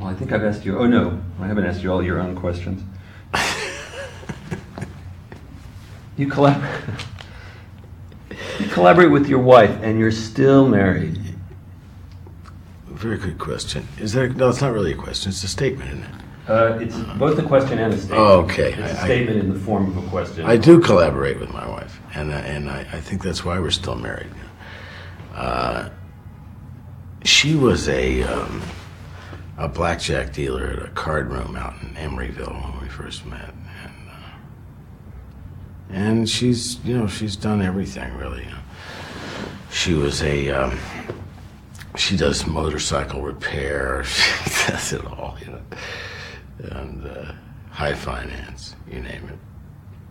Well, I think I've asked you. Oh no, I haven't asked you all your own questions. You collaborate with your wife, and you're still married. Very good question. Is there? No, it's not really a question. It's a statement, isn't it? It's both a question and a statement. Oh, okay. It's a statement in the form of a question. I do collaborate with my wife, and I think that's why we're still married. She was a blackjack dealer at a card room out in Emeryville when we first met, and she's done everything really. She was she does motorcycle repair. She does it all, and high finance, you name it.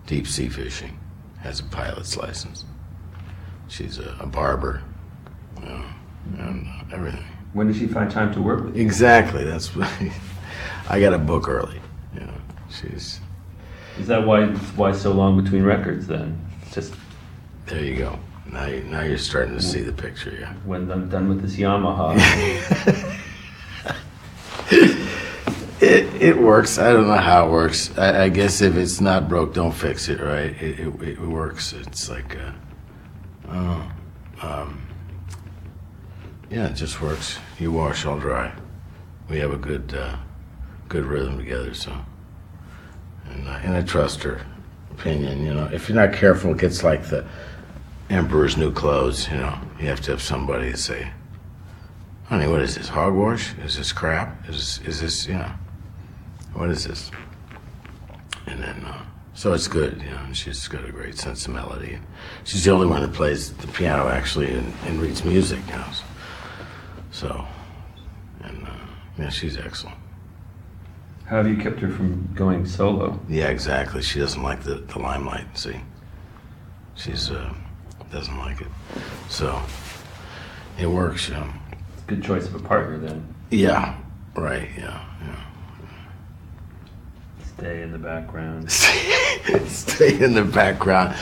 Deep sea fishing, has a pilot's license. She's a barber, and everything. When does she find time to work with you? Exactly. That's what I got to book early. She's. Is that why so long between records then? Just there you go. Now you're starting to see the picture. Yeah. When I'm done with this Yamaha. It works. I don't know how it works. I guess if it's not broke, don't fix it. Right? It works. It's like. Yeah, it just works. You wash, I'll dry. We have a good rhythm together, so. And I trust her opinion, If you're not careful, it gets like the emperor's new clothes, You have to have somebody to say, honey, what is this, hogwash? Is this crap? Is this, what is this? And then, so it's good, and she's got a great sense of melody. She's the only one that plays the piano, actually, and reads music, So, and she's excellent. How have you kept her from going solo? Yeah, exactly. She doesn't like the limelight, see? She's, doesn't like it. So, it works, Good choice of a partner then. Yeah, right, yeah. Stay in the background. Stay in the background.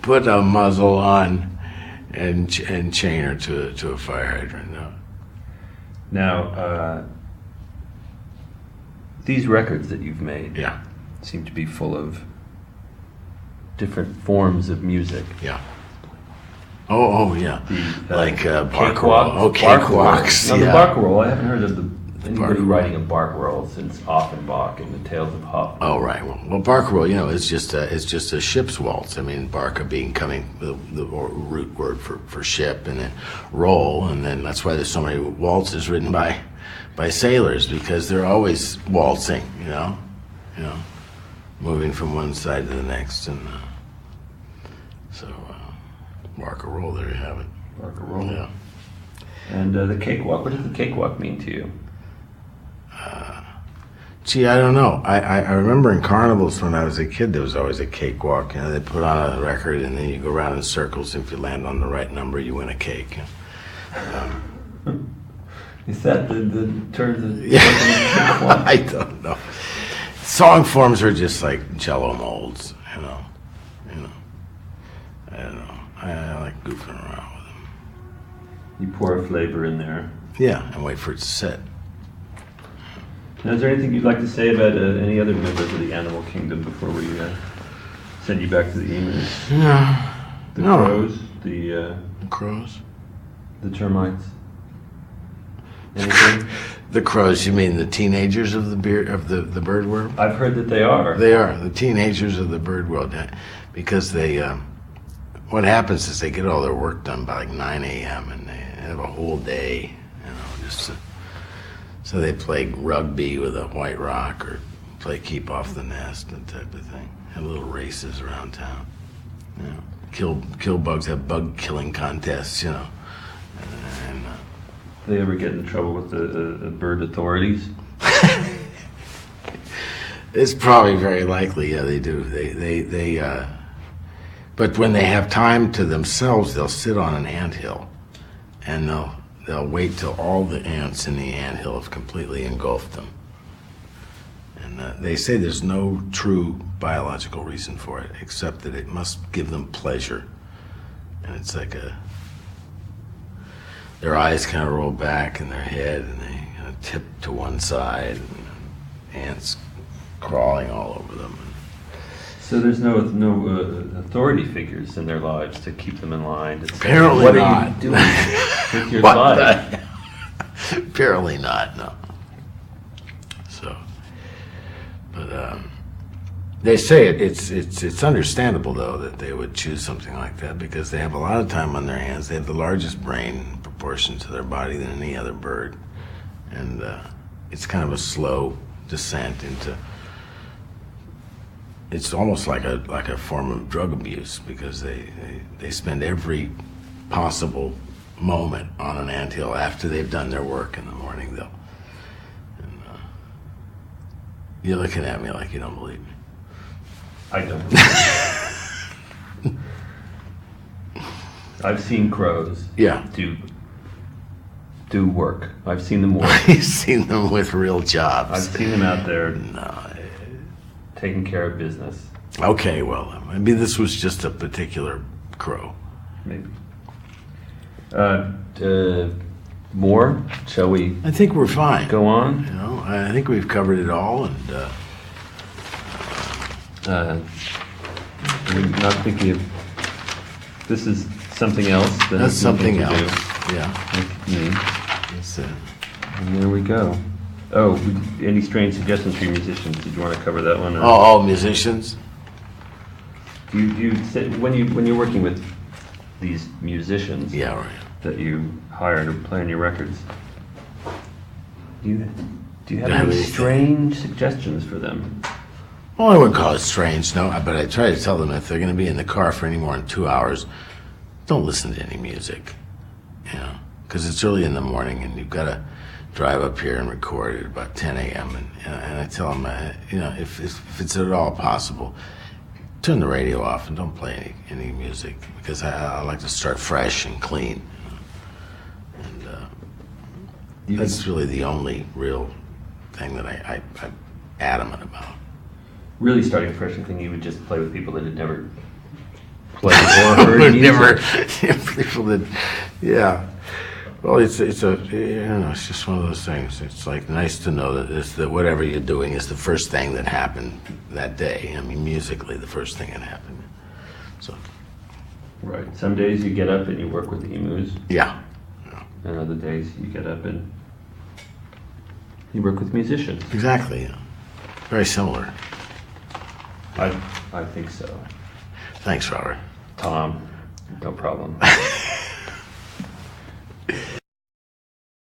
Put a muzzle on and chain her to a fire hydrant. Now, these records that you've made seem to be full of different forms of music. Yeah. Oh yeah. Like Barcarolle. Oh, cakewalks. Now, the Barcarolle, I haven't heard of anybody writing a Barcarolle since Offenbach and the Tales of Hoffmann. Oh, right. Well, Barcarolle, it's just a ship's waltz. I mean, barca becoming the root word for ship, and then roll, and then that's why there's so many waltzes written by sailors, because they're always waltzing, moving from one side to the next, and so Barcarolle, there you have it. Barcarolle. Yeah. And the cakewalk. What does the cakewalk mean to you? Gee, I don't know. I remember in carnivals when I was a kid, there was always a cakewalk. They put on a record, and then you go around in circles. If you land on the right number, you win a cake. Is that the terms of I don't know. Song forms are just like Jello molds, I don't know. I like goofing around with them. You pour a flavor in there. Yeah, and wait for it to set. Now, is there anything you'd like to say about any other members of the animal kingdom before we send you back to the emus? The crows, the crows, the termites. Anything? The crows? You mean the teenagers of the bird world? I've heard that they are. They are the teenagers of the bird world, because they. What happens is they get all their work done by like 9 a.m. and they have a whole day, so they play rugby with a white rock or play keep off the nest, that type of thing. Have little races around town. Kill bugs, have bug killing contests, And do they ever get in trouble with the bird authorities? It's probably very likely. Yeah, they do. They but when they have time to themselves, they'll sit on an anthill, and they'll wait till all the ants in the anthill have completely engulfed them. And they say there's no true biological reason for it, except that it must give them pleasure. And it's like their eyes kind of roll back in their head, and they kind of tipped to one side, and ants crawling all over them. So there's no authority figures in their lives to keep them in line. To say, Apparently what not. are you doing with your What life? the- Apparently not, no. So, but they say it's understandable though that they would choose something like that because they have a lot of time on their hands. They have the largest brain in proportion to their body than any other bird, and it's kind of a slow descent into. It's almost like a form of drug abuse because they spend every possible moment on an anthill after they've done their work in the morning. You're looking at me like you don't believe me. I don't. I've seen crows Yeah. do work. I've seen them work. You've seen them with real I've jobs. seen them out there No. taking care of business. Okay, well, maybe this was just a particular crow. Maybe. More? Shall we I think we're fine. go on? You know, I think we've covered it all, and I'm not thinking of. This is something else. That that's has nothing something to else. do Yeah. with me. That's it. And there we go. Oh, any strange suggestions for your musicians? Did you want to cover that one? Or Oh, musicians? do you say, when you're working with these musicians Yeah, right. that you hire to play on your records, do you have Yeah, any we- strange suggestions for them? Well, I wouldn't call it strange, no, but I try to tell them if they're going to be in the car for any more than 2 hours, don't listen to any music, you know, because it's early in the morning and you've got to drive up here and record at about 10 a.m. And I tell them, you know, if it's at all possible, turn the radio off and don't play any music because I like to start fresh and clean. And that's really the only real thing that I'm adamant about. Really starting fresh, I think you would just play with people that had never played or heard music. Never people that, yeah. Well, it's just one of those things. It's like nice to know that whatever you're doing is the first thing that happened that day. I mean, musically, the first thing that happened. So, Right. Some days you get up and you work with the emus, yeah. and other days you get up and you work with musicians. Exactly. Yeah. Very similar. I think so. Thanks, Robert. Tom, no problem.